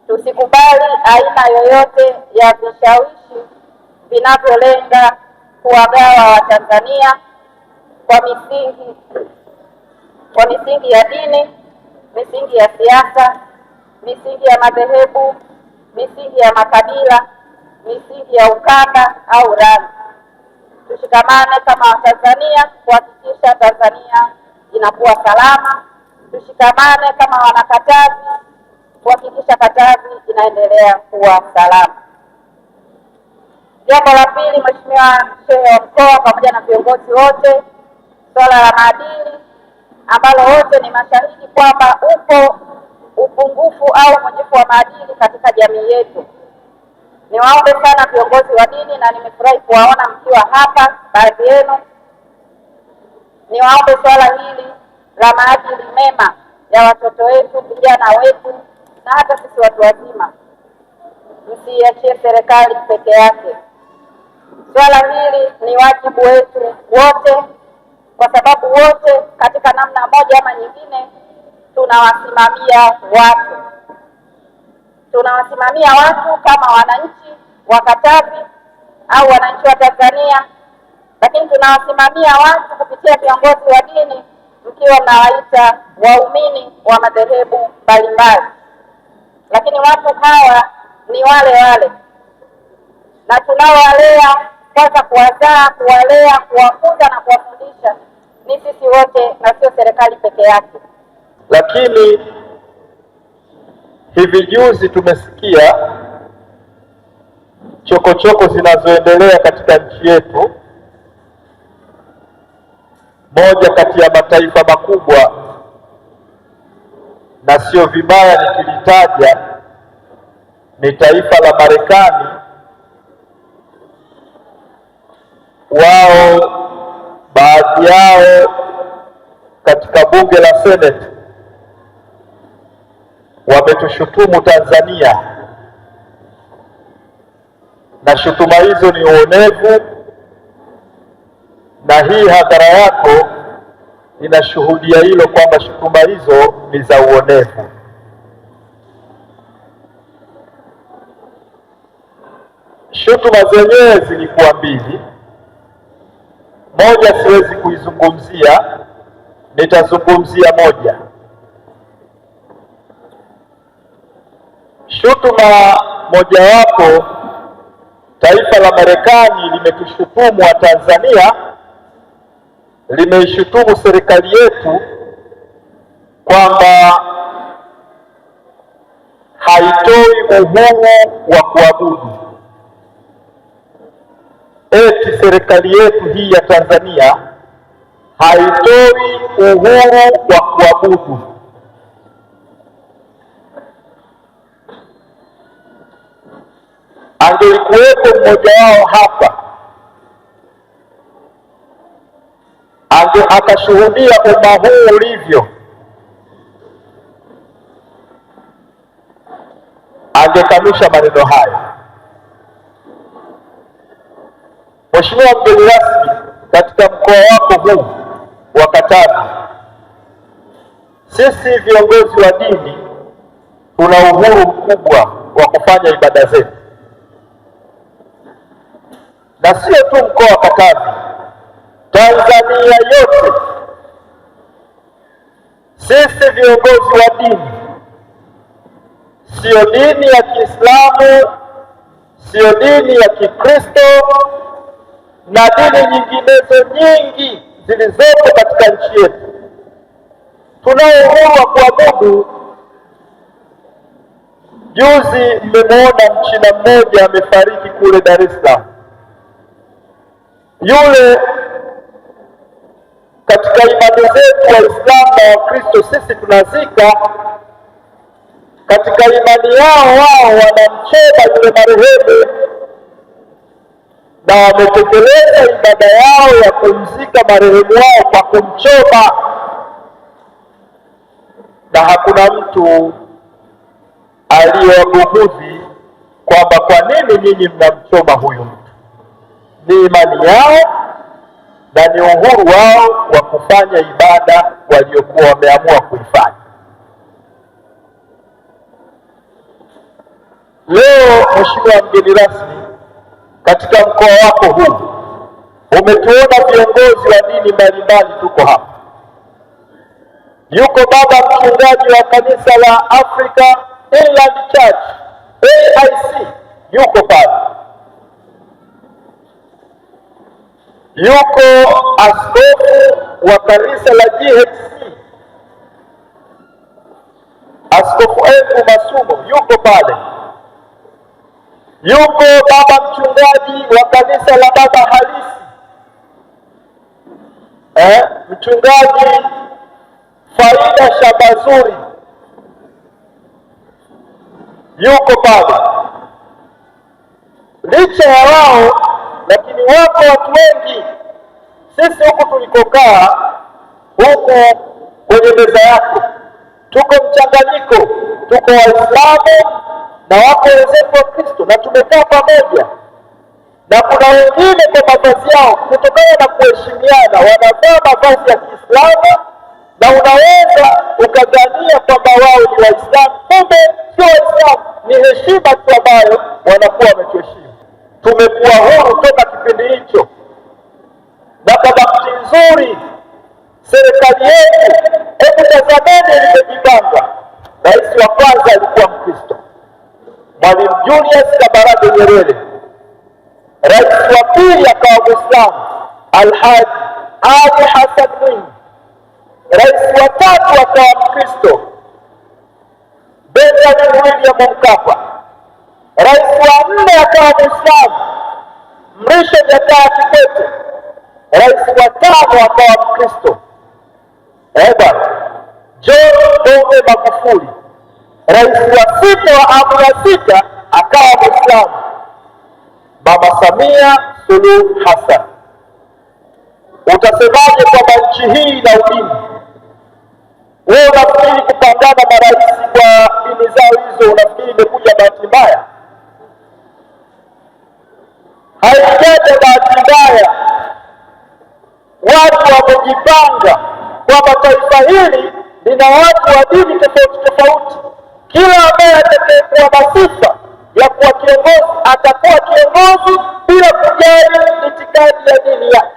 Tusikubali aina yoyote ya vishawishi vinavyolenga kuwagawa Watanzania kwa misingi ya dini, misingi ya siasa, misingi ya madhehebu, misingi ya makabila, misingi ya ukanda au rangi. Tushikamane kama Watanzania kuhakikisha Tanzania inakuwa salama. Tushikamane kama Wanakatavi kuhakikisha Katavi inaendelea kuwa salama. Jambo la pili, Mheshimiwa Shehe wa Mkoa pamoja na viongozi wote, swala la maadili ambalo wote ni mashahidi kwamba upo upungufu au upungufu wa maadili katika jamii yetu. Niwaombe sana viongozi wa dini, na nimefurahi kuwaona mkiwa hapa baadhi yenu. Niwaombe swala hili la maadili mema ya watoto wetu, vijana wetu na hata sisi watu wazima, msiachie serikali peke yake. Swala hili ni wajibu wetu wote, kwa sababu wote katika namna moja ama nyingine tunawasimamia watu. Tunawasimamia watu kama wananchi wa Katavi au wananchi wa Tanzania, lakini tunawasimamia watu kupitia viongozi wa dini, mkiwa mnawaita waumini wa madhehebu mbalimbali. Lakini watu hawa ni wale wale, na tunaowalea kwanza, kuwazaa, kuwalea, kuwafunza na kuwafundisha ni sisi wote na sio serikali peke yake. Lakini hivi juzi tumesikia chokochoko zinazoendelea katika nchi yetu. Moja kati ya mataifa makubwa, na sio vibaya nikilitaja, ni taifa la Marekani. Wao baadhi yao katika bunge la Senate wametushutumu Tanzania, na shutuma hizo ni uonevu, na hii hadhara yako inashuhudia hilo kwamba shutuma hizo ni za uonevu. Shutuma zenyewe zilikuwa mbili. Moja siwezi kuizungumzia, nitazungumzia moja. Shutuma mojawapo, taifa la Marekani limetushutumu wa Tanzania, limeishutumu serikali yetu kwamba haitoi uhuru wa kuabudu. Eti serikali yetu hii ya Tanzania haitoi uhuru wa kuabudu. Angelikuwepo mmoja wao hapa, akashuhudia umma huu ulivyo, angekanusha maneno hayo. Mheshimiwa mgeni rasmi, katika mkoa wako huu wa Katavi, sisi viongozi wa dini tuna uhuru mkubwa wa kufanya ibada zetu, na sio tu mkoa wa Katavi, Tanzania yote. Sisi viongozi wa dini, sio dini ya Kiislamu, sio dini ya Kikristo na dini nyinginezo nyingi zilizopo katika nchi yetu, tunao uhuru wa kuabudu. Juzi mmemwona mchina mmoja amefariki kule Dar es Salaam. Yule katika imani zetu Waislamu na Wakristo sisi tunazika. Katika imani yao wao wanamchoma yule marehemu, na wametekeleza ibada yao ya kumzika marehemu wao kwa kumchoma, na hakuna mtu aliyewabughudhi kwamba kwa nini nyinyi mnamchoma huyu mtu. Ni imani yao na ni uhuru wao wa kufanya ibada waliokuwa wameamua kuifanya. Leo Mheshimiwa mgeni rasmi, katika mkoa wako huu umetuona viongozi wa dini mbalimbali tuko hapa. Yuko baba mchungaji wa kanisa la Africa Inland Church AIC, yuko pale. Yuko askofu wa kanisa la GHC, Askofu Engu Masumo, yuko pale. Yuko baba mchungaji wa kanisa la Baba Halisi, mchungaji Faida Shabazuri, yuko pale. Licha ya wao, lakini wako watu wengi. Sisi huku tulikokaa huku kwenye meza yako tuko mchanganyiko, tuko Waislamu na wako wenzetu wa Kristo, na tumekaa pamoja. Na kuna wengine kwa mavazi yao, kutokana na kuheshimiana, wanavaa mavazi ya Kiislamu na unaweza ukadhania kwamba wao ni Waislamu, kumbe sio Waislamu. Ni heshima tu ambayo wanakuwa wametuheshimu. Tumekuwa huru toka kipindi hicho, na kwa bahati nzuri serikali yetu, hebu tazameni ilivyojipanga. Rais wa kwanza alikuwa Mkristo, Mwalimu Julius Kambarage Nyerere. Rais wa pili akawa Muislamu, Alhaji Ali Hassan Mwinyi. Rais wa tatu akawa Mkristo, Benjamin William Mkapa. Rais wa nne akawa Muislamu, Mrisho Jakaya Kikwete. Rais wa tano akawa Mkristo, John Pombe Magufuli. Rais wa sita wa awamu ya sita akawa Muislamu, Mama Samia Suluhu Hassan. Utasemaje kwamba nchi hii ina udini? Wewe unafikiri kupangana marais kwa dini zao hizo, unafikiri imekuja bahati mbaya? Haijaja bahati mbaya. Watu wamejipanga kwamba taifa hili lina watu wa dini tofauti tofauti. Kila ambaye atakayekuwa na sifa ya kuwa kiongozi atakuwa kiongozi bila kujali itikadi ya dini yake.